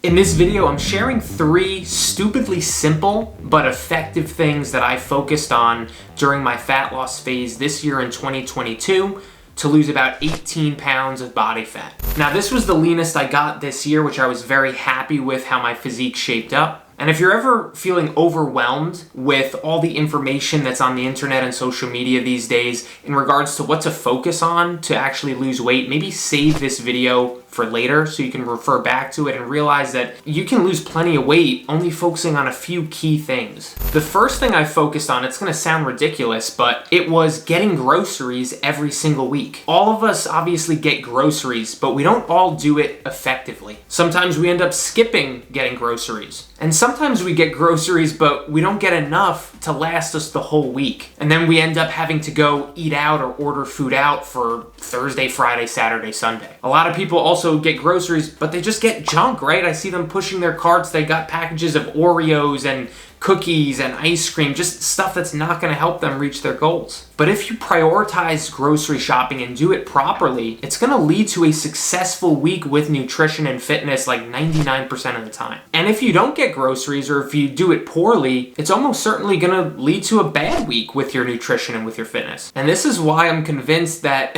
In this video, I'm sharing 3 stupidly simple but effective things that I focused on during my fat loss phase this year in 2022 to lose about 18 pounds of body fat. Now, this was the leanest I got this year, which I was very happy with how my physique shaped up. And if you're ever feeling overwhelmed with all the information that's on the internet and social media these days in regards to what to focus on to actually lose weight, maybe save this video for later so you can refer back to it and realize that you can lose plenty of weight only focusing on a few key things. The first thing I focused on, it's gonna sound ridiculous, but it was getting groceries every single week. All of us obviously get groceries, but we don't all do it effectively. Sometimes we end up skipping getting groceries. And sometimes we get groceries, but we don't get enough to last us the whole week. And then we end up having to go eat out or order food out for Thursday, Friday, Saturday, Sunday. A lot of people also get groceries, but they just get junk, right? I see them pushing their carts. They got packages of Oreos and cookies and ice cream, just stuff that's not going to help them reach their goals. But if you prioritize grocery shopping and do it properly, it's going to lead to a successful week with nutrition and fitness like 99% of the time. And if you don't get groceries or if you do it poorly, it's almost certainly going to lead to a bad week with your nutrition and with your fitness. And this is why I'm convinced that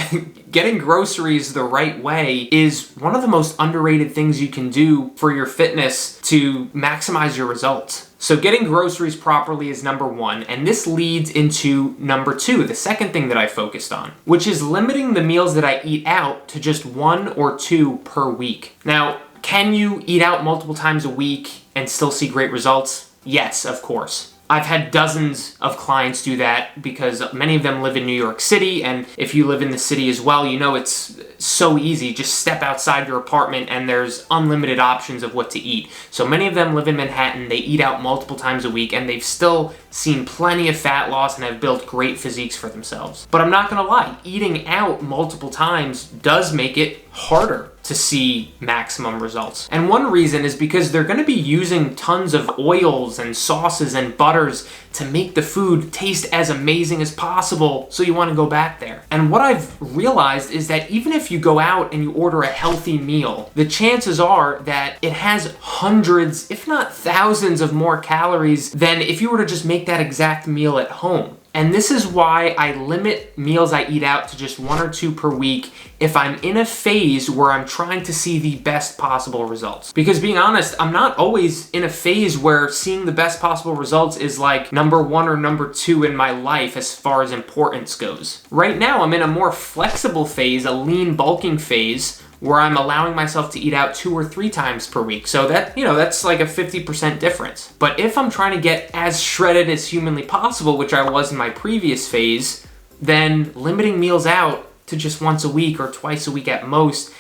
getting groceries the right way is one of the most underrated things you can do for your fitness to maximize your results. So getting groceries properly is number 1, and this leads into number 2, the second thing that I focused on, which is limiting the meals that I eat out to just 1 or 2 per week. Now, can you eat out multiple times a week and still see great results? Yes, of course. I've had dozens of clients do that because many of them live in New York City, and if you live in the city as well, you know it's so easy. Just step outside your apartment and there's unlimited options of what to eat. So many of them live in Manhattan, they eat out multiple times a week, and they've still seen plenty of fat loss and have built great physiques for themselves. But I'm not gonna lie, eating out multiple times does make it harder to see maximum results. And one reason is because they're gonna be using tons of oils and sauces and butters to make the food taste as amazing as possible, so you wanna go back there. And what I've realized is that even if you go out and you order a healthy meal, the chances are that it has hundreds, if not thousands of more calories than if you were to just make that exact meal at home. And this is why I limit meals I eat out to just 1 or 2 per week if I'm in a phase where I'm trying to see the best possible results. Because being honest, I'm not always in a phase where seeing the best possible results is like number 1 or number 2 in my life as far as importance goes. Right now, I'm in a more flexible phase, a lean bulking phase, where I'm allowing myself to eat out 2 or 3 times per week. So that, that's like a 50% difference. But if I'm trying to get as shredded as humanly possible, which I was in my previous phase, then limiting meals out to just once a week or twice a week at most,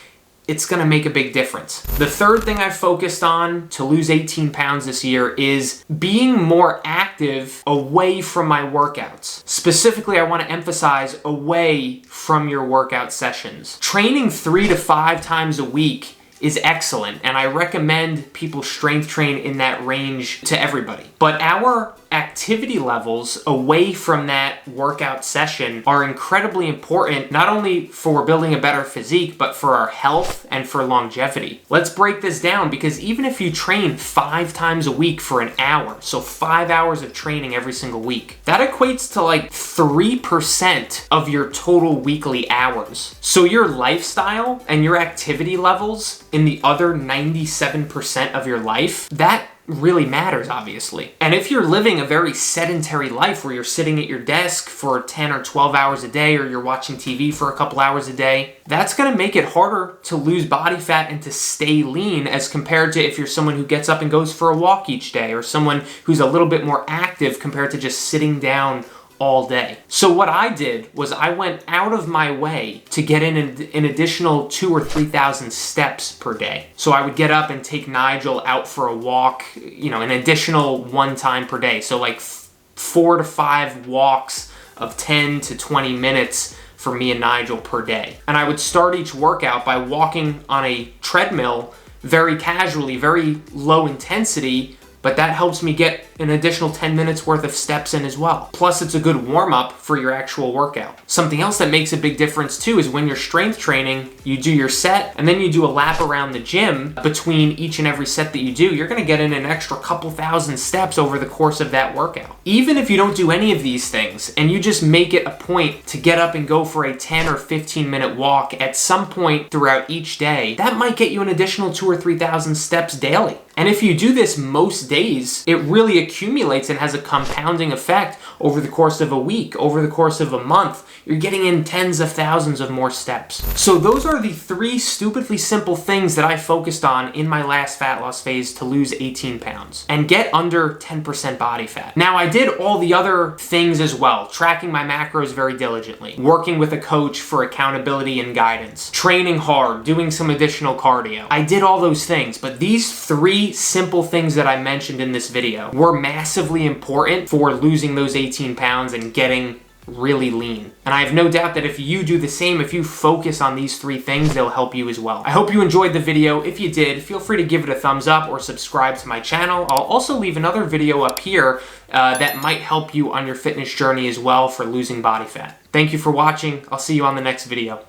it's gonna make a big difference. The third thing I've focused on to lose 18 pounds this year is being more active away from my workouts. Specifically, I wanna emphasize away from your workout sessions. Training 3 to 5 times a week is excellent, and I recommend people strength train in that range to everybody. But our activity levels away from that workout session are incredibly important, not only for building a better physique, but for our health and for longevity. Let's break this down, because even if you train 5 times a week for an hour, so 5 hours of training every single week, that equates to like 3% of your total weekly hours. So your lifestyle and your activity levels in the other 97% of your life, that really matters, obviously. And if you're living a very sedentary life where you're sitting at your desk for 10 or 12 hours a day, or you're watching TV for a couple hours a day, that's gonna make it harder to lose body fat and to stay lean as compared to if you're someone who gets up and goes for a walk each day, or someone who's a little bit more active compared to just sitting down all day. So what I did was I went out of my way to get in an additional 2,000 or 3,000 steps per day. So I would get up and take Nigel out for a walk, an additional 1 time per day. So like 4 to 5 walks of 10 to 20 minutes for me and Nigel per day. And I would start each workout by walking on a treadmill very casually, very low intensity, but that helps me get an additional 10 minutes worth of steps in as well. Plus, it's a good warm-up for your actual workout. Something else that makes a big difference too is when you're strength training, you do your set and then you do a lap around the gym between each and every set that you do, you're gonna get in an extra couple thousand steps over the course of that workout. Even if you don't do any of these things and you just make it a point to get up and go for a 10 or 15 minute walk at some point throughout each day, that might get you an additional 2,000 or 3,000 steps daily. And if you do this most days, it really accumulates and has a compounding effect over the course of a week, over the course of a month. You're getting in tens of thousands of more steps. So those are the 3 stupidly simple things that I focused on in my last fat loss phase to lose 18 pounds and get under 10% body fat. Now, I did all the other things as well, tracking my macros very diligently, working with a coach for accountability and guidance, training hard, doing some additional cardio. I did all those things, but these 3 simple things that I mentioned in this video were massively important for losing those 18 pounds and getting really lean. And I have no doubt that if you do the same, if you focus on these 3 things, they'll help you as well. I hope you enjoyed the video. If you did, feel free to give it a thumbs up or subscribe to my channel. I'll also leave another video up here that might help you on your fitness journey as well for losing body fat. Thank you for watching. I'll see you on the next video.